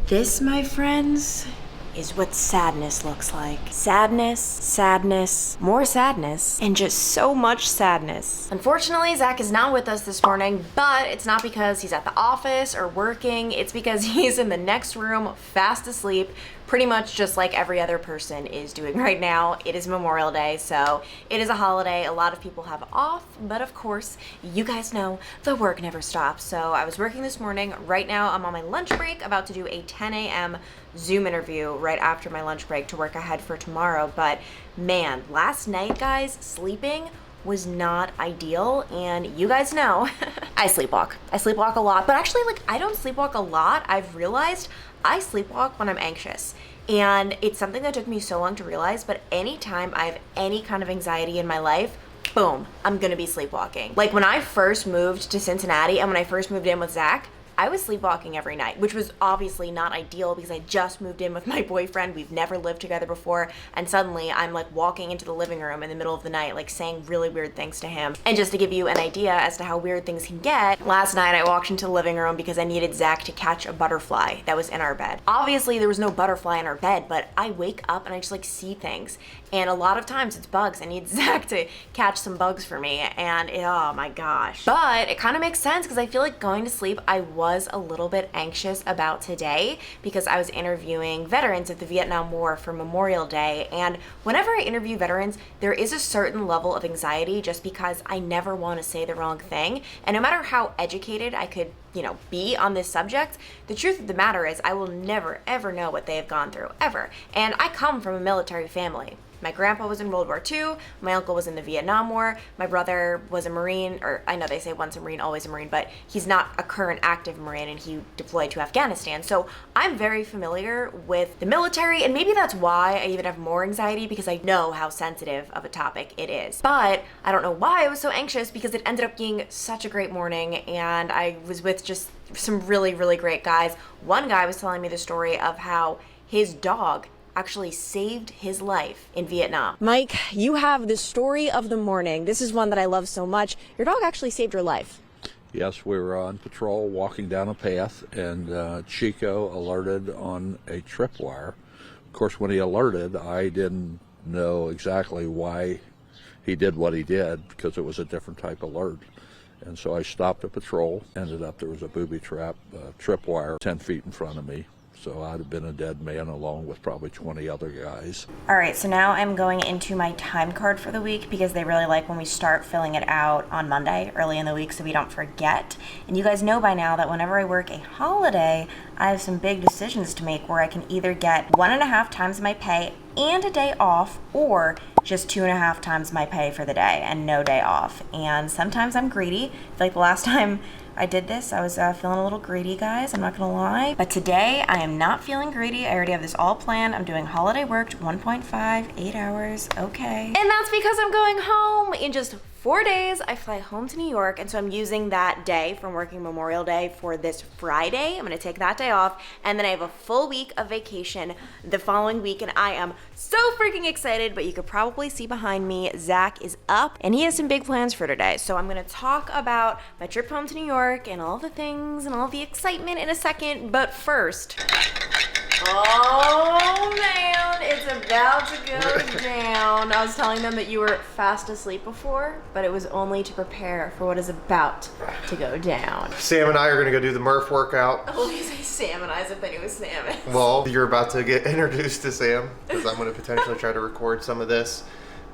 This, my friends, is what sadness looks like. Sadness, sadness, more sadness, and just so much sadness. Unfortunately, Zach is not with us this morning, but it's not because he's at the office or working. It's because he's in the next room, fast asleep, pretty much just like every other person is doing right now. It is Memorial Day, so it is a holiday. A lot of people have off, but of course, you guys know the work never stops. So I was working this morning. Right now, I'm on my lunch break, about to do a 10 a.m. Zoom interview right after my lunch break to work ahead for tomorrow. But man, last night, guys, sleeping was not ideal, and you guys know I sleepwalk. I sleepwalk a lot, but actually, like, I don't sleepwalk a lot. I've realized I sleepwalk when I'm anxious, and it's something that took me so long to realize, but anytime I have any kind of anxiety in my life, boom, I'm gonna be sleepwalking. Like when I first moved to Cincinnati and when I first moved in with Zach, I was sleepwalking every night, which was obviously not ideal because I just moved in with my boyfriend. We've never lived together before. And suddenly I'm like walking into the living room in the middle of the night, like saying really weird things to him. And just to give you an idea as to how weird things can get, last night I walked into the living room because I needed Zach to catch a butterfly that was in our bed. Obviously there was no butterfly in our bed, but I wake up and I just like see things. And a lot of times it's bugs. I need Zach to catch some bugs for me, and oh my gosh. But it kind of makes sense because I feel like going to sleep, I was a little bit anxious about today because I was interviewing veterans of the Vietnam War for Memorial Day. And whenever I interview veterans, there is a certain level of anxiety just because I never want to say the wrong thing. And no matter how educated I could, be on this subject, the truth of the matter is I will never, ever know what they have gone through, ever. And I come from a military family. My grandpa was in World War II, my uncle was in the Vietnam War, my brother was a Marine, or I know they say once a Marine, always a Marine, but he's not a current active Marine and he deployed to Afghanistan. So I'm very familiar with the military, and maybe that's why I even have more anxiety because I know how sensitive of a topic it is. But I don't know why I was so anxious because it ended up being such a great morning, and I was with just some really, really great guys. One guy was telling me the story of how his dog actually saved his life in Vietnam. Mike, you have the story of the morning. This is one that I love so much. Your dog actually saved your life. Yes, we were on patrol walking down a path, and Chico alerted on a tripwire. Of course, when he alerted, I didn't know exactly why he did what he did because it was a different type alert. And so I stopped the patrol. Ended up there was a booby trap, tripwire 10 feet in front of me. So I'd have been a dead man along with probably 20 other guys. All right, so now I'm going into my time card for the week because they really like when we start filling it out on Monday, early in the week, so we don't forget. And you guys know by now that whenever I work a holiday, I have some big decisions to make where I can either get 1.5 times my pay and a day off, or just 2.5 times my pay for the day and no day off. And sometimes I'm greedy. Like the last time I did this, I was feeling a little greedy, guys, I'm not gonna lie. But today, I am not feeling greedy. I already have this all planned. I'm doing holiday work, 1.5, 8 hours, okay. And that's because I'm going home in just 4 days. I fly home to New York, and so I'm using that day from working Memorial Day for this Friday. I'm gonna take that day off, and then I have a full week of vacation the following week, and I am so freaking excited. But you could probably see behind me, Zach is up, and he has some big plans for today. So I'm gonna talk about my trip home to New York and all the things and all the excitement in a second, but first, oh man, it's about to go down. I was telling them that you were fast asleep before, but it was only to prepare for what is about to go down. Sam and I are gonna go do the Murph workout. Oh, you say Sam and I as if I knew it was Sam. Well, you're about to get introduced to Sam because I'm gonna potentially try to record some of this,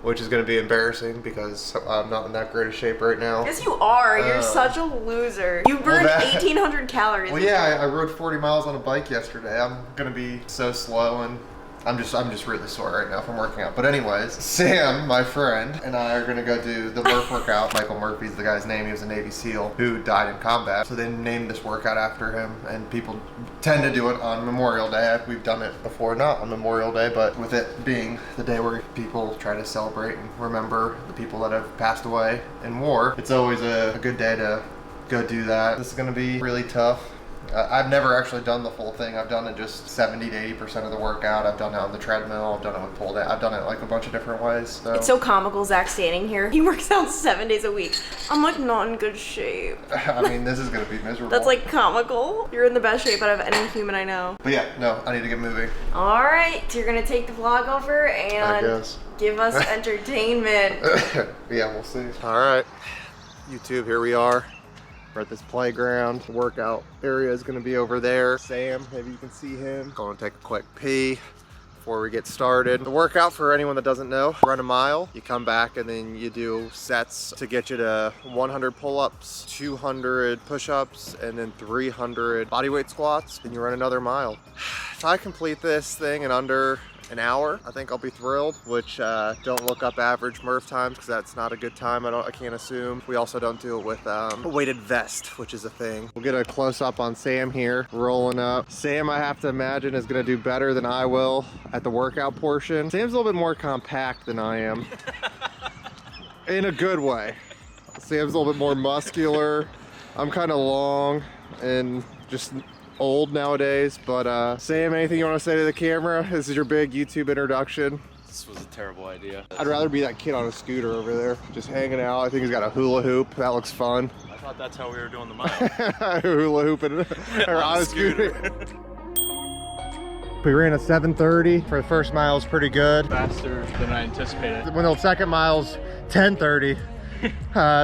which is gonna be embarrassing because I'm not in that great a shape right now. Yes, you are. You're such a loser. You burned 1,800 calories. Well, yeah, I rode 40 miles on a bike yesterday. I'm gonna be so slow, and I'm just really sore right now from working out. But anyways, Sam, my friend, and I are gonna go do the Murph workout. Michael Murphy's the guy's name. He was a Navy SEAL who died in combat. So they named this workout after him, and people tend to do it on Memorial Day. We've done it before, not on Memorial Day, but with it being the day where people try to celebrate and remember the people that have passed away in war, it's always a good day to go do that. This is gonna be really tough. I've never actually done the full thing. I've done it just 70 to 80% of the workout. I've done it on the treadmill. I've done it with pull down. I've done it like a bunch of different ways. So. It's so comical, Zach standing here. He works out 7 days a week. I'm like not in good shape. I mean, this is gonna be miserable. That's like comical. You're in the best shape out of any human I know. But yeah, no, I need to get moving. All right, so you're gonna take the vlog over and give us entertainment. Yeah, we'll see. All right, YouTube, here we are. We're at this playground. The workout area is gonna be over there. Sam, maybe you can see him. Going to take a quick pee before we get started. The workout, for anyone that doesn't know, run a mile, you come back and then you do sets to get you to 100 pull-ups, 200 push-ups, and then 300 bodyweight squats, and you run another mile. If I complete this thing in under an hour, I think I'll be thrilled, which don't look up average Murph times because that's not a good time. I can't assume. We also don't do it with a weighted vest, which is a thing. We'll get a close up on Sam here, rolling up. Sam, I have to imagine, is gonna do better than I will at the workout portion. Sam's a little bit more compact than I am. In a good way. Sam's a little bit more muscular. I'm kind of long and just old nowadays, but Sam, anything you want to say to the camera? This is your big YouTube introduction. This was a terrible idea. I'd rather be that kid on a scooter over there, just hanging out. I think he's got a hula hoop. That looks fun. I thought that's how we were doing the mile. Hula hooping or on a scooter. We ran a 7:30 for the first mile. Is pretty good. Faster than I anticipated. When the second mile's 10:30,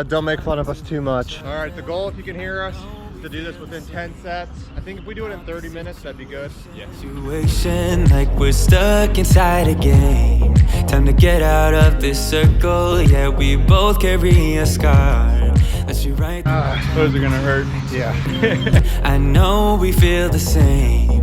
don't make fun of us too much. All right, the goal, if you can hear us, to do this within 10 sets. I think if we do it in 30 minutes, that'd be good. Yeah. Situation like we're stuck inside a game. Time to get out of this circle. Yeah, we both carry a scar. Let's be right. Those are gonna hurt. Yeah. I know we feel the same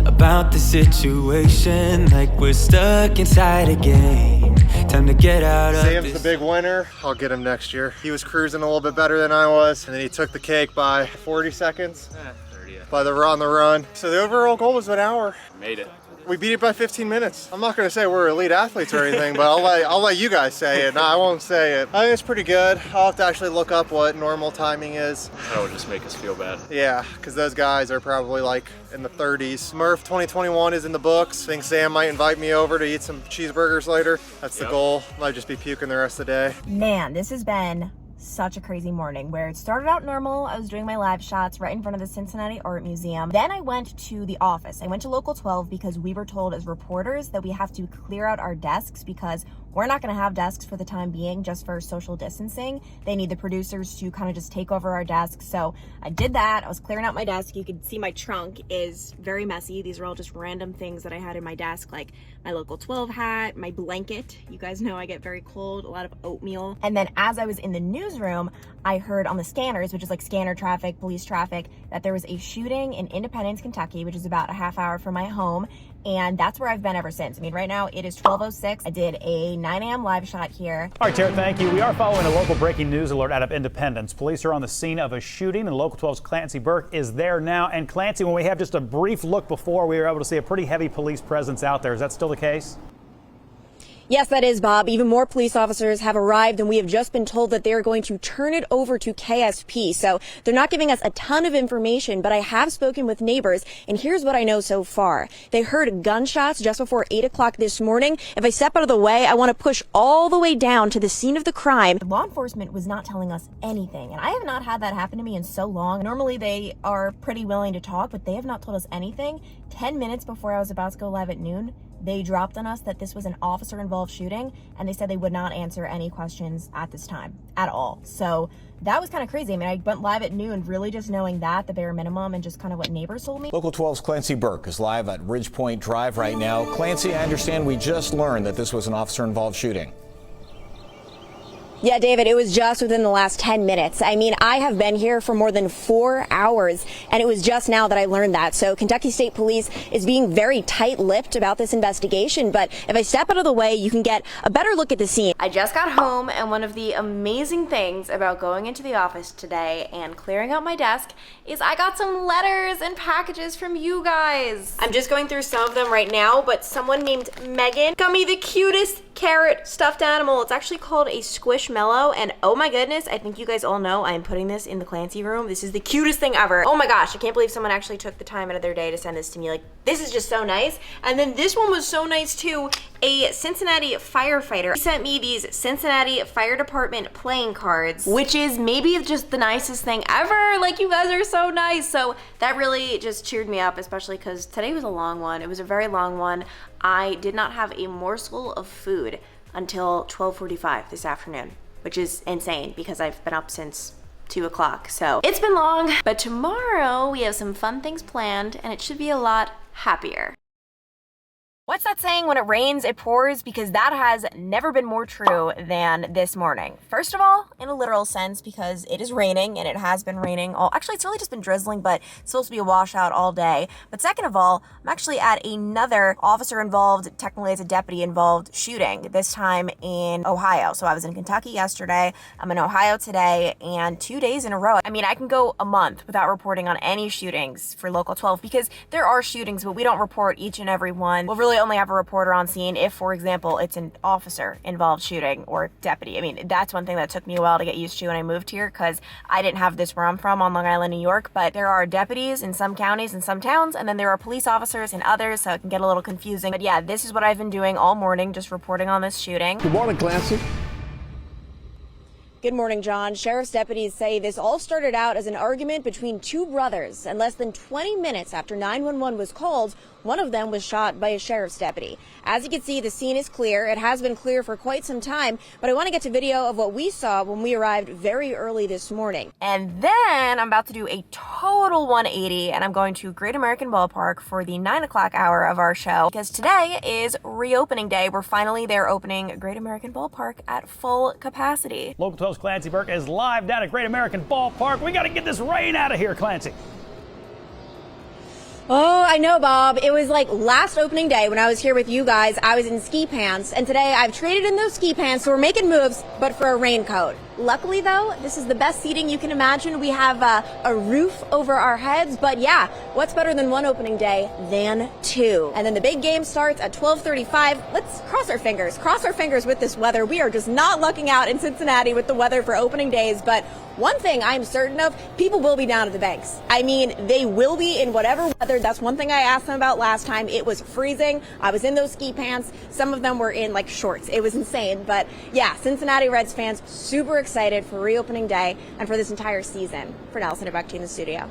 about the situation. Like we're stuck inside a game. Time to get out of Sam's this. the big winner. I'll get him next year. He was cruising a little bit better than I was, and then he took the cake by 40 seconds. 30. By the on the run. So the overall goal was an hour. Made it. We beat it by 15 minutes. I'm not gonna say we're elite athletes or anything, but I'll let you guys say it. No, I won't say it. I think it's pretty good. I'll have to actually look up what normal timing is. That would just make us feel bad. Yeah, because those guys are probably like in the 30s. Murph 2021 is in the books. I think Sam might invite me over to eat some cheeseburgers later. That's the goal. Might just be puking the rest of the day. Man, this has been such a crazy morning where it started out normal. I was doing my live shots right in front of the Cincinnati Art Museum. Then I went to the office. I went to Local 12 because we were told as reporters that we have to clear out our desks because we're not going to have desks for the time being just for social distancing. They need the producers to kind of just take over our desks. So I did that. I was clearing out my desk. You can see my trunk is very messy. These are all just random things that I had in my desk, like my Local 12 hat, my blanket. You guys know I get very cold, a lot of oatmeal. And then as I was in the newsroom, I heard on the scanners, which is like scanner traffic, police traffic, that there was a shooting in Independence, Kentucky, which is about a half hour from my home. And that's where I've been ever since. I mean, right now it is 12:06. I did a 9 a.m. live shot here. All right, Tara, thank you. We are following a local breaking news alert out of Independence. Police are on the scene of a shooting, and Local 12's Clancy Burke is there now. And Clancy, when we have just a brief look before, we were able to see a pretty heavy police presence out there. Is that still the case? Yes, that is, Bob. Even more police officers have arrived, and we have just been told that they are going to turn it over to KSP. So they're not giving us a ton of information, but I have spoken with neighbors, and here's what I know so far. They heard gunshots just before 8 o'clock this morning. If I step out of the way, I want to push all the way down to the scene of the crime. Law enforcement was not telling us anything, and I have not had that happen to me in so long. Normally, they are pretty willing to talk, but they have not told us anything. 10 minutes before I was about to go live at noon, they dropped on us that this was an officer-involved shooting, and they said they would not answer any questions at this time at all. So that was kind of crazy. I mean, I went live at noon really just knowing that, the bare minimum, and just kind of what neighbors told me. Local 12's Clancy Burke is live at Ridgepoint Drive right now. Clancy, I understand we just learned that this was an officer-involved shooting. Yeah, David, it was just within the last 10 minutes. I mean, I have been here for more than 4 hours, and it was just now that I learned that. So Kentucky State Police is being very tight-lipped about this investigation, but if I step out of the way, you can get a better look at the scene. I just got home, and one of the amazing things about going into the office today and clearing out my desk is I got some letters and packages from you guys. I'm just going through some of them right now, but someone named Megan got me the cutest carrot stuffed animal. It's actually called a Squishmallow. marshmallow, and oh my goodness, I think you guys all know I am putting this in the Clancy room. This is the cutest thing ever. Oh my gosh, I can't believe someone actually took the time out of their day to send this to me. Like, this is just so nice. And then this one was so nice too. A Cincinnati firefighter. He sent me these Cincinnati Fire Department playing cards, which is maybe just the nicest thing ever. Like, you guys are so nice. So that really just cheered me up, especially because today was a long one. It was a very long one. I did not have a morsel of food until 12:45 this afternoon, which is insane because I've been up since 2 o'clock. So it's been long, but tomorrow we have some fun things planned and it should be a lot happier. What's that saying? When it rains, it pours? Because that has never been more true than this morning. First of all, in a literal sense, because it is raining and it has been raining actually it's really just been drizzling, but it's supposed to be a washout all day. But second of all, I'm actually at another officer involved, technically it's a deputy involved shooting, this time in Ohio. So I was in Kentucky yesterday, I'm in Ohio today, and 2 days in a row. I mean, I can go a month without reporting on any shootings for Local 12 because there are shootings, but we don't report each and every one. We'll really only have a reporter on scene if, for example, it's an officer involved shooting or deputy. I mean, that's one thing that took me a while to get used to when I moved here because I didn't have this where I'm from on Long Island, New York, but there are deputies in some counties and some towns, and then there are police officers in others, so it can get a little confusing. But yeah, this is what I've been doing all morning, just reporting on this shooting. Good morning, Clancy. Good morning, John. Sheriff's deputies say this all started out as an argument between two brothers, and less than 20 minutes after 911 was called, one of them was shot by a sheriff's deputy. As you can see, the scene is clear. It has been clear for quite some time, but I want to get to video of what we saw when we arrived very early this morning. And then I'm about to do a total 180, and I'm going to Great American Ballpark for the 9 o'clock hour of our show, because today is reopening day. We're finally there opening Great American Ballpark at full capacity. Local 12's Clancy Burke is live down at Great American Ballpark. We got to get this rain out of here, Clancy. Oh, I know, Bob. It was like last opening day when I was here with you guys, I was in ski pants, and today I've traded in those ski pants, so we're making moves, but for a raincoat. Luckily, though, this is the best seating you can imagine. We have a roof over our heads, but yeah, what's better than one opening day than two? And then the big game starts at 12:35. Let's cross our fingers with this weather. We are just not lucking out in Cincinnati with the weather for opening days, but one thing I'm certain of, people will be down at the banks. I mean, they will be in whatever weather. That's one thing I asked them about last time. It was freezing. I was in those ski pants. Some of them were in like shorts. It was insane. But yeah, Cincinnati Reds fans super excited for reopening day and for this entire season. For now, I'll send it back to you in the studio.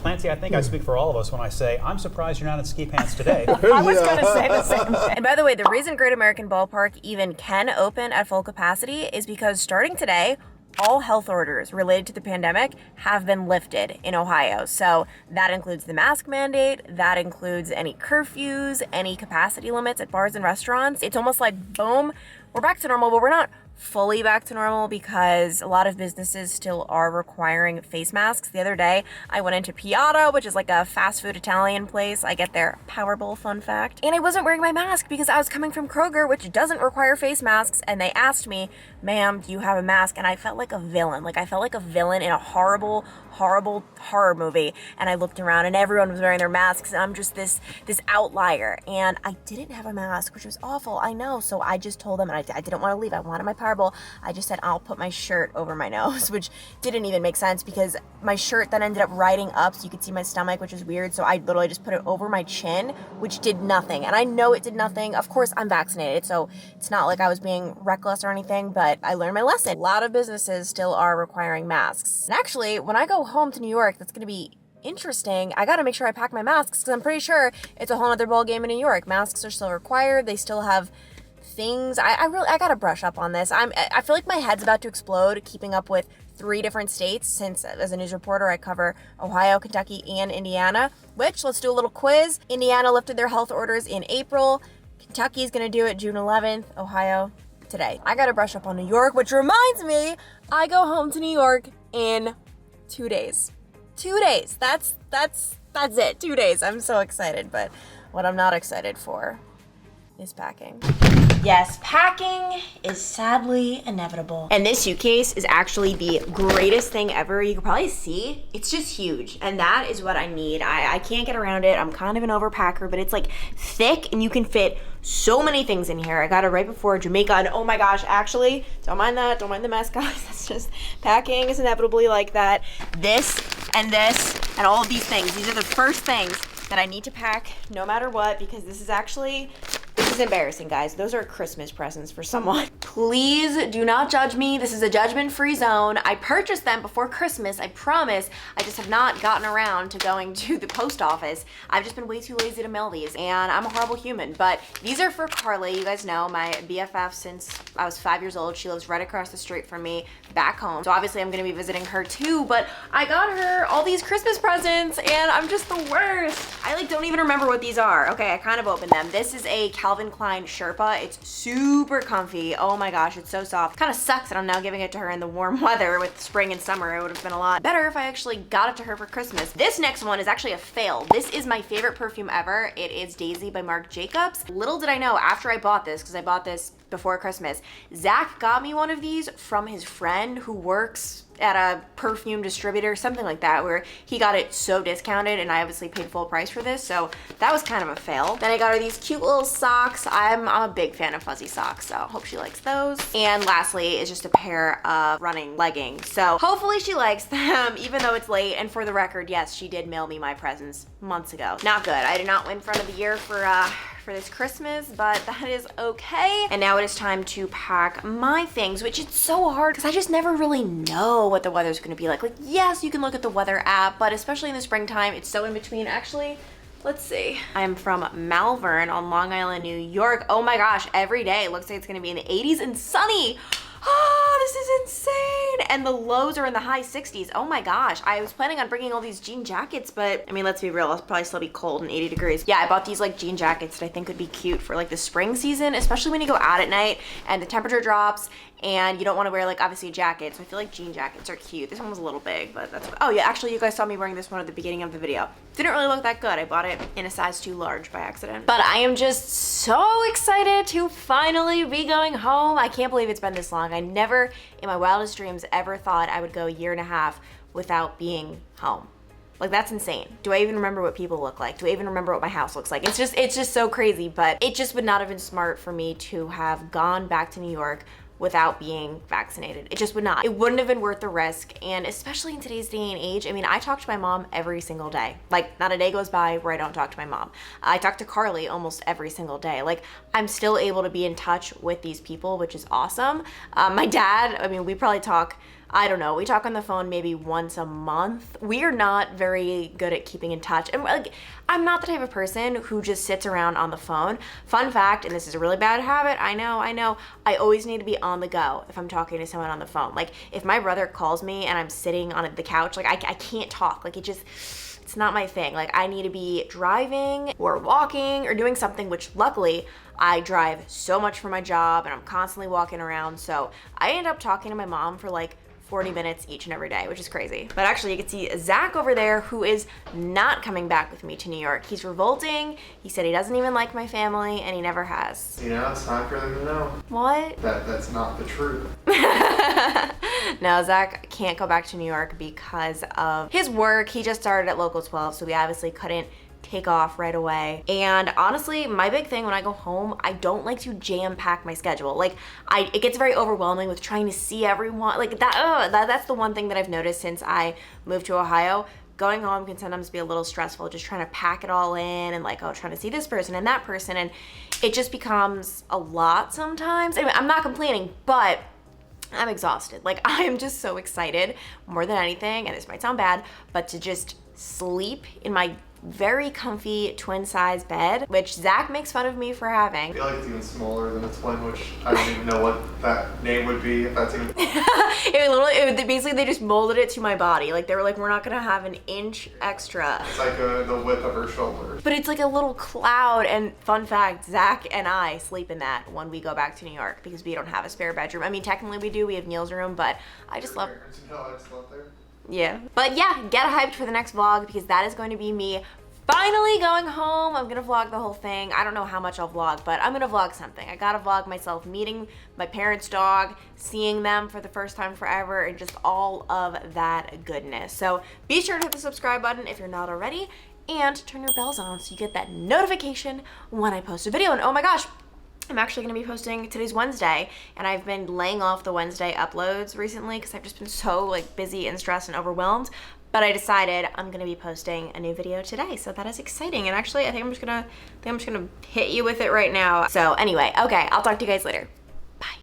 Clancy, I think I speak for all of us when I say I'm surprised you're not in ski pants today. I was going to say the same thing. And by the way, the reason Great American Ballpark even can open at full capacity is because starting today, all health orders related to the pandemic have been lifted in Ohio. So that includes the mask mandate, that includes any curfews, any capacity limits at bars and restaurants. It's almost like, boom, we're back to normal, but we're not fully back to normal because a lot of businesses still are requiring face masks. The other day, I went into Piata, which is like a fast food Italian place. I get their Powerball fun fact. And I wasn't wearing my mask because I was coming from Kroger, which doesn't require face masks. And they asked me, ma'am, do you have a mask? And I felt like a villain. Like I felt like a villain in a horrible horror movie. And I looked around and everyone was wearing their masks. And I'm just this outlier. And I didn't have a mask, which was awful. I know. So I just told them, and I didn't want to leave. I wanted my Powerball. I just said, I'll put my shirt over my nose, which didn't even make sense because my shirt then ended up riding up so you could see my stomach, which is weird. So I literally just put it over my chin, which did nothing. And I know it did nothing. Of course, I'm vaccinated, so it's not like I was being reckless or anything, but I learned my lesson. A lot of businesses still are requiring masks. And actually, when I go home to New York, that's going to be interesting. I got to make sure I pack my masks because I'm pretty sure it's a whole other ball game in New York. Masks are still required. They still have things. I gotta brush up on this. I feel like my head's about to explode keeping up with 3 different states since as a news reporter I cover Ohio, Kentucky, and Indiana, which, let's do a little quiz. Indiana lifted their health orders in April. Kentucky's gonna do it June 11th. Ohio today. I gotta brush up on New York, which reminds me, I go home to New York in 2 days. 2 days. That's it. 2 days. I'm so excited, but what I'm not excited for is packing. Yes, packing is sadly inevitable. And this suitcase is actually the greatest thing ever. You can probably see, it's just huge. And that is what I need. I can't get around it. I'm kind of an overpacker, but it's like thick and you can fit so many things in here. I got it right before Jamaica, and oh my gosh, actually, don't mind that, don't mind the mess, guys. That's just, packing is inevitably like that. This, and all of these things. These are the first things that I need to pack no matter what, because this is embarrassing, guys. Those are Christmas presents for someone. Please do not judge me. This is a judgment-free zone. I purchased them before Christmas, I promise. I just have not gotten around to going to the post office. I've just been way too lazy to mail these, and I'm a horrible human. But these are for Carly. You guys know, my BFF since I was 5 years old. She lives right across the street from me back home. So obviously I'm gonna be visiting her too, but I got her all these Christmas presents, and I'm just the worst. I like don't even remember what these are. Okay, I kind of opened them. This is a Klein Sherpa. It's super comfy. Oh my gosh, it's so soft. Kind of sucks that I'm now giving it to her in the warm weather. With spring and summer, it would have been a lot better if I actually got it to her for Christmas. This next one is actually a fail. This is my favorite perfume ever. It is Daisy by Marc Jacobs. Little did I know after I bought this, because I bought this before Christmas, Zach got me one of these from his friend who works at a perfume distributor, something like that, where he got it so discounted, and I obviously paid full price for this, so that was kind of a fail. Then I got her these cute little socks. I'm a big fan of fuzzy socks, so hope she likes those. And lastly is just a pair of running leggings. So hopefully she likes them, even though it's late. And for the record, yes, she did mail me my presents months ago. Not good. I did not win front of the year for this Christmas, but that is okay. And now it is time to pack my things, which is so hard because I just never really know what the weather's gonna be like. Like, yes, you can look at the weather app, but especially in the springtime, it's so in between. Actually, let's see. I'm from Malvern on Long Island, New York. Oh my gosh, every day it looks like it's gonna be in the 80s and sunny. Oh, this is insane. And the lows are in the high 60s. Oh my gosh. I was planning on bringing all these jean jackets, but I mean, let's be real, it'll probably still be cold and 80 degrees. Yeah, I bought these like jean jackets that I think would be cute for like the spring season, especially when you go out at night and the temperature drops and you don't want to wear like obviously a jacket. So I feel like jean jackets are cute. This one was a little big, but that's, oh yeah, actually you guys saw me wearing this one at the beginning of the video. Didn't really look that good. I bought it in a size too large by accident. But I am just so excited to finally be going home. I can't believe it's been this long. I never in my wildest dreams ever thought I would go a year and a half without being home. Like, that's insane. Do I even remember what people look like? Do I even remember what my house looks like? It's just so crazy, but it just would not have been smart for me to have gone back to New York without being vaccinated. It just would not. It wouldn't have been worth the risk. And especially in today's day and age, I mean, I talk to my mom every single day. Like, not a day goes by where I don't talk to my mom. I talk to Carly almost every single day. Like, I'm still able to be in touch with these people, which is awesome. My dad, I mean, we probably talk, I don't know, we talk on the phone maybe once a month. We are not very good at keeping in touch. And like, I'm not the type of person who just sits around on the phone. Fun fact, and this is a really bad habit, I know, I always need to be on the go if I'm talking to someone on the phone. Like, if my brother calls me and I'm sitting on the couch, like I can't talk. Like, it's not my thing. Like, I need to be driving or walking or doing something, which luckily I drive so much for my job and I'm constantly walking around. So I end up talking to my mom for like 40 minutes each and every day, which is crazy. But actually you can see Zach over there, who is not coming back with me to New York. He's revolting. He said he doesn't even like my family and he never has. You know, it's time for them to know. What? That's not the truth. No, Zach can't go back to New York because of his work. He just started at Local 12, so we obviously couldn't take off right away. And honestly, my big thing when I go home, I don't like to jam pack my schedule. Like, it gets very overwhelming with trying to see everyone. Like that's the one thing that I've noticed since I moved to Ohio. Going home can sometimes be a little stressful, just trying to pack it all in and like, oh, trying to see this person and that person. And it just becomes a lot sometimes. I mean, I'm not complaining, but I'm exhausted. Like, I am just so excited more than anything, and this might sound bad, but to just sleep in my very comfy twin size bed, which Zach makes fun of me for having. I feel like it's even smaller than a twin, which I don't even know what that name would be, if that's even... Basically they just molded it to my body. Like, they were like, we're not gonna have an inch extra. It's like the width of her shoulders. But it's like a little cloud. And fun fact, Zach and I sleep in that when we go back to New York because we don't have a spare bedroom. I mean, technically we do, we have Neil's room, but I just love... No, I just love there. Yeah. But yeah, get hyped for the next vlog because that is going to be me finally going home. I'm gonna vlog the whole thing. I don't know how much I'll vlog, but I'm gonna vlog something. I gotta vlog myself meeting my parents' dog, seeing them for the first time forever, and just all of that goodness. So be sure to hit the subscribe button if you're not already, and turn your bells on so you get that notification when I post a video. And oh my gosh, I'm actually going to be posting, today's Wednesday, and I've been laying off the Wednesday uploads recently because I've just been so like busy and stressed and overwhelmed. But I decided I'm going to be posting a new video today, so that is exciting. And actually, I think I'm just gonna hit you with it right now. So anyway, okay, I'll talk to you guys later.